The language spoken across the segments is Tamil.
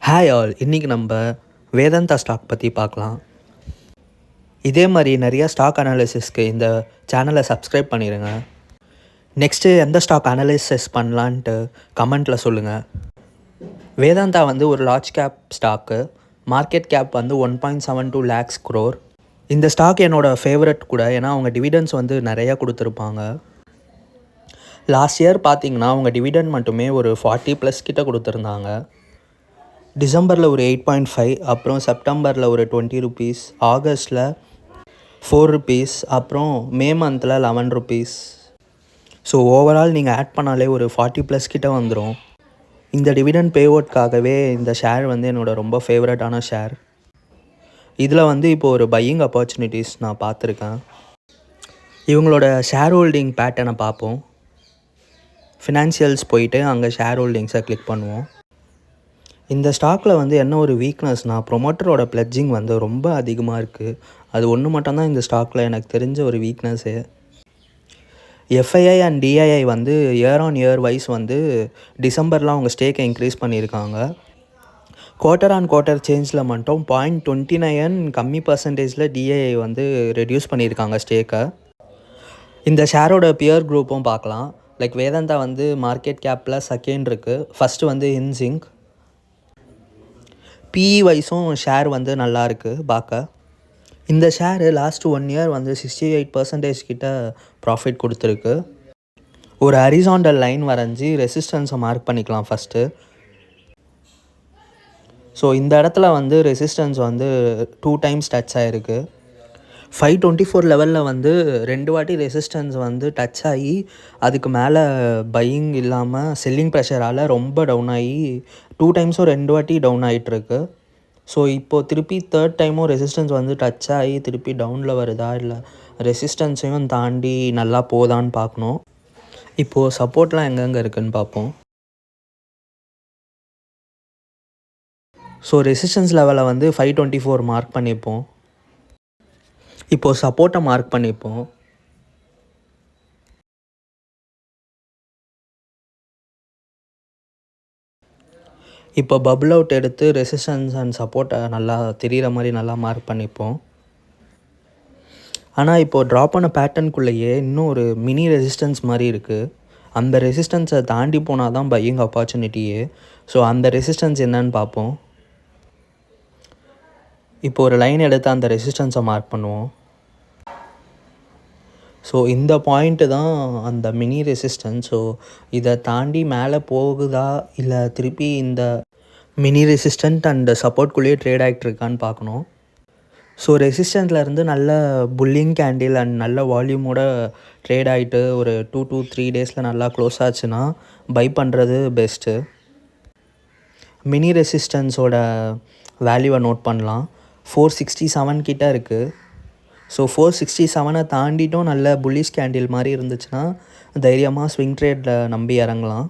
ஹாய் ஆல், இன்றைக்கி நம்ம வேதாந்தா ஸ்டாக் பற்றி பார்க்கலாம். இதே மாதிரி நிறையா ஸ்டாக் அனாலிசிஸ்க்கு இந்த சேனலை சப்ஸ்கிரைப் பண்ணிடுங்க. நெக்ஸ்ட்டு எந்த ஸ்டாக் அனாலிசிஸ் பண்ணலான்ட்டு கமெண்ட்டில் சொல்லுங்கள். வேதாந்தா வந்து ஒரு large cap stock. Market cap வந்து 1.72 lakhs crore. இந்த ஸ்டாக் என்னோடய ஃபேவரட் கூட, ஏன்னா அவங்க டிவிடெண்ட்ஸ் வந்து நிறையா கொடுத்துருப்பாங்க. லாஸ்ட் இயர் பார்த்தீங்கன்னா அவங்க டிவிடெண்ட் மட்டுமே ஒரு 40+ கிட்ட கொடுத்துருந்தாங்க. டிசம்பரில் ஒரு 8.5, அப்புறம் செப்டம்பரில் ஒரு 20 rupees, ஆகஸ்ட்டில் 4 rupees, அப்புறம் மே மந்தில் 11 rupees. ஸோ ஓவரால் நீங்கள் ஆட் பண்ணாலே ஒரு 40+ கிட்ட வந்துடும். இந்த டிவிடெண்ட் பே அவுட்காகவே இந்த ஷேர் வந்து என்னோடய ரொம்ப ஃபேவரட்டான ஷேர். இதில் வந்து இப்போது ஒரு பையிங் ஆப்பர்ச்சுனிட்டிஸ் நான் பார்த்துருக்கேன். இவங்களோட ஷேர் ஹோல்டிங் பேட்டர்னை பார்ப்போம். ஃபினான்ஷியல்ஸ் போயிட்டு அங்கே ஷேர் ஹோல்டிங்ஸை கிளிக் பண்ணுவோம். இந்த ஸ்டாக்கில் வந்து என்ன ஒரு வீக்னஸ்னால், ப்ரொமோட்டரோட பிளட்ஜிங் வந்து ரொம்ப அதிகமாக இருக்குது. அது ஒன்று மட்டும்தான் இந்த ஸ்டாக்கில் எனக்கு தெரிஞ்ச ஒரு வீக்னஸ்ஸு. எஃப்ஐஐ அண்ட் டிஐஐ வந்து இயர் ஆன் இயர் வைஸ் வந்து டிசம்பரில் அவங்க ஸ்டேக்கை இன்க்ரீஸ் பண்ணியிருக்காங்க. குவார்ட்டர் ஆன் குவார்ட்டர் சேஞ்சில் மட்டும் 0.29 கம்மி பர்சன்டேஜில் டிஐஐ வந்து ரெடியூஸ் பண்ணியிருக்காங்க ஸ்டேக்கை. இந்த ஷேரோட பியர் குரூப்பும் பார்க்கலாம். லைக் வேதாந்தா வந்து மார்க்கெட் கேப்பில் செகண்ட் இருக்குது. ஃபஸ்ட்டு வந்து இன்சிங்க். பிஇ வைஸும் ஷேர் வந்து நல்லா இருக்குது பார்க்க. இந்த ஷேரு லாஸ்ட் 1 year வந்து 68% கிட்ட ப்ராஃபிட் கொடுத்துருக்கு. ஒரு ஹரிசாண்டல் லைன் வரைஞ்சி ரெசிஸ்டன்ஸை மார்க் பண்ணிக்கலாம் ஃபஸ்ட்டு. ஸோ இந்த இடத்துல வந்து ரெசிஸ்டன்ஸ் வந்து 2 times டச் ஆகிருக்கு. 524 லெவலில் வந்து 2 வாட்டி ரெசிஸ்டன்ஸ் வந்து டச் ஆகி அதுக்கு மேலே பையிங் இல்லாமல் செல்லிங் ப்ரெஷரால் ரொம்ப டவுன் ஆகி 2 times 2 வாட்டி டவுன் ஆகிட்டுருக்கு. ஸோ இப்போது திருப்பி 3rd டைமும் ரெசிஸ்டன்ஸ் வந்து டச் ஆகி திருப்பி டவுனில் வருதா, இல்லை ரெசிஸ்டன்ஸையும் தாண்டி நல்லா போதான்னு பார்க்கணும். இப்போது சப்போர்ட்லாம் எங்கெங்கே இருக்குதுன்னு பார்ப்போம். ஸோ ரெசிஸ்டன்ஸ் லெவலை வந்து 524 மார்க் பண்ணிப்போம். இப்போது சப்போர்ட்டை மார்க் பண்ணிப்போம். இப்போ பபுள் அவுட் எடுத்து ரெசிஸ்டன்ஸ் அண்ட் சப்போர்ட்டை நல்லா தெரிகிற மாதிரி நல்லா மார்க் பண்ணிப்போம். ஆனால் இப்போது ட்ராப் பண்ண பேட்டர்னுக்குள்ளேயே இன்னும் ஒரு மினி ரெசிஸ்டன்ஸ் மாதிரி இருக்குது. அந்த ரெசிஸ்டன்ஸை தாண்டி போனால் தான் பையிங் ஆப்பர்ச்சுனிட்டியே. ஸோ அந்த ரெசிஸ்டன்ஸ் என்னன்னு பார்ப்போம். இப்போ ஒரு லைன் எடுத்து அந்த ரெசிஸ்டன்ஸை மார்க் பண்ணுவோம். ஸோ இந்த பாயிண்ட்டு தான் அந்த மினி ரெசிஸ்டன்ஸ். ஸோ இதை தாண்டி மேலே போகுதா, இல்லை திருப்பி இந்த மினி ரெசிஸ்டன்ட் அண்ட் சப்போர்ட்குள்ளேயே ட்ரேட் ஆகிட்டு இருக்கான்னு பார்க்கணும். ஸோ ரெசிஸ்டன்ட்லேருந்து நல்ல புல்லிங் கேண்டில் அண்ட் நல்ல வால்யூமோட ட்ரேட் ஆகிட்டு ஒரு 2 to 3 days நல்லா க்ளோஸ் ஆச்சுன்னா பை பண்ணுறது பெஸ்ட்டு. மினி ரெசிஸ்டன்ஸோட வேல்யூவை நோட் பண்ணலாம். 467 கிட்ட இருக்குது. ஸோ 467 தாண்டிட்டும் நல்ல புல்லிஷ் கேண்டில் மாதிரி இருந்துச்சுன்னா தைரியமாக ஸ்விங் ட்ரேடில் நம்பி இறங்கலாம்.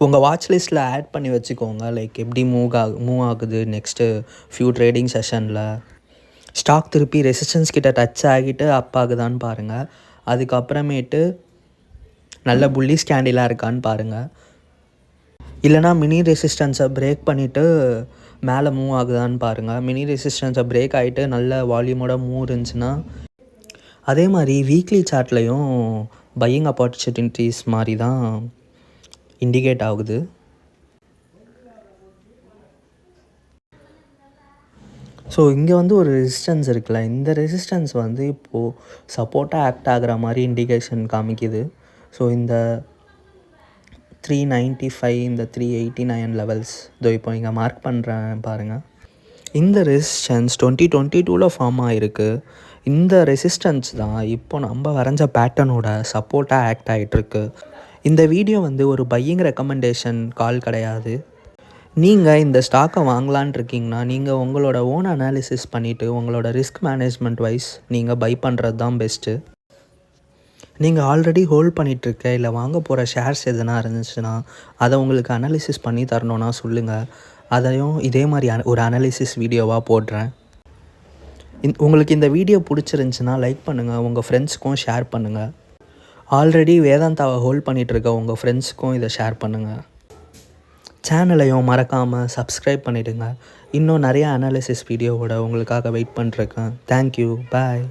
உங்கள் வாட்ச் லிஸ்ட்டில் ஆட் பண்ணி வச்சுக்கோங்க. லைக் எப்படி மூவ் ஆகுது நெக்ஸ்ட்டு ஃபியூ ட்ரேடிங் செஷனில். ஸ்டாக் திருப்பி ரெசிஸ்டன்ஸ் கிட்ட டச் ஆகிட்டு அப் ஆகுதான்னு பாருங்கள். அதுக்கப்புறமேட்டு நல்ல புல்லிஷ் கேண்டிலாக இருக்கான்னு பாருங்கள். இல்லைனா மினி ரெசிஸ்டன்ஸை பிரேக் பண்ணிவிட்டு மேலே மூவ் ஆகுதான்னு பாருங்கள். மினி ரெசிஸ்டன்ஸை பிரேக் ஆகிட்டு நல்ல வால்யூமோட மூவ் இருந்துச்சுன்னா. அதே மாதிரி வீக்லி சார்ட்லேயும் பையிங் ஆப்பர்ச்சுனிட்டிஸ் மாதிரி தான் இண்டிகேட் ஆகுது. ஸோ இங்கே வந்து ஒரு ரெசிஸ்டன்ஸ் இருக்குல்ல, இந்த ரெசிஸ்டன்ஸ் வந்து இப்போது சப்போர்ட்டாக ஆக்ட் ஆகிற மாதிரி இண்டிகேஷன் காமிக்குது. ஸோ இந்த 395, இந்த 389 லெவல்ஸ் இதோ இப்போ இங்கே மார்க் பண்ணுறேன் பாருங்கள். இந்த ரெசிஸ்டன்ஸ் 2022 ஃபார்ம் ஆகிருக்கு. இந்த ரெசிஸ்டன்ஸ் தான் இப்போ நம்ம வரைஞ்ச பேட்டர்னோட சப்போர்ட்டாக ஆக்ட் ஆகிட்டுருக்கு. இந்த வீடியோ வந்து ஒரு பையிங் ரெக்கமெண்டேஷன் கால் கிடையாது. நீங்கள் இந்த ஸ்டாக்கை வாங்கலான் இருக்கீங்கன்னா நீங்கள் உங்களோட ஓன் அனாலிசிஸ் பண்ணிவிட்டு உங்களோட ரிஸ்க் மேனேஜ்மெண்ட் வைஸ் நீங்கள் பை பண்ணுறது தான் பெஸ்ட்டு. நீங்கள் ஆல்ரெடி ஹோல்ட் பண்ணிகிட்ருக்க இல்லை வாங்க போகிற ஷேர்ஸ் எதுனா இருந்துச்சுன்னா அதை உங்களுக்கு அனாலிசிஸ் பண்ணி தரணுன்னா சொல்லுங்கள். அதையும் இதே மாதிரி ஒரு அனாலிசிஸ் வீடியோவாக போடுறேன். உங்களுக்கு இந்த வீடியோ பிடிச்சிருந்துச்சின்னா லைக் பண்ணுங்கள், உங்கள் ஃப்ரெண்ட்ஸுக்கும் ஷேர் பண்ணுங்கள். ஆல்ரெடி வேதாந்தாவை ஹோல்ட் பண்ணிகிட்ருக்க உங்கள் ஃப்ரெண்ட்ஸுக்கும் இதை ஷேர் பண்ணுங்கள். சேனலையும் மறக்காமல் சப்ஸ்கிரைப் பண்ணிவிடுங்க. இன்னும் நிறையா அனாலிசிஸ் வீடியோவோட உங்களுக்காக வெயிட் பண்ணிருக்கேன். தேங்க்யூ. பாய்.